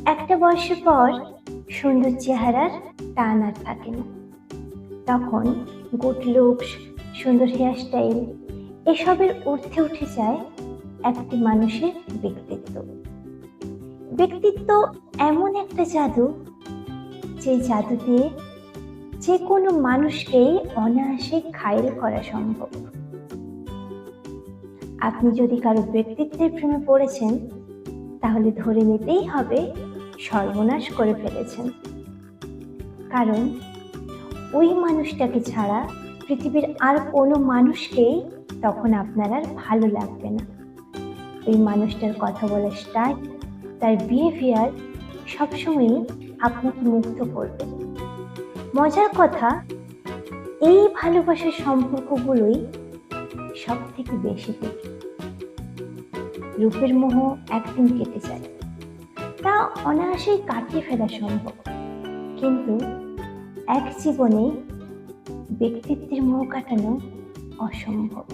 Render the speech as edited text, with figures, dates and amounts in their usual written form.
একটা বয়সের পর সুন্দর চেহারার টান আর থাকে না। তখন গুড লুকস, সুন্দর হেয়ারস্টাইল এসবের ঊর্ধ্বে উঠে যায় একটি মানুষের ব্যক্তিত্ব। ব্যক্তিত্ব এমন একটা জাদু, যে জাদু দিয়ে যে কোনো মানুষকেই অনায়াসে ঘায়েল করা সম্ভব। আপনি যদি কারো ব্যক্তিত্বের প্রেমে পড়েছেন, তাহলে ধরে নিতেই হবে সর্বনাশ করে ফেলেছেন। কারণ ওই মানুষটাকে ছাড়া পৃথিবীর আর কোনো মানুষকেই তখন আপনার আর ভালো লাগবে না। ওই মানুষটার কথা বলার স্টাইল, তার বিহেভিয়ার সবসময়ই আপনাকে মুগ্ধ করবে। মজার কথা, এই ভালোবাসার সম্পর্কগুলোই সব থেকে বেশি দেখি। রূপের মোহ একদিন কেটে যায়, তা অনায়াসেই কাটিয়ে ফেলা সম্ভব, কিন্তু এক জীবনে ব্যক্তিত্বের মোহ কাটানো অসম্ভব।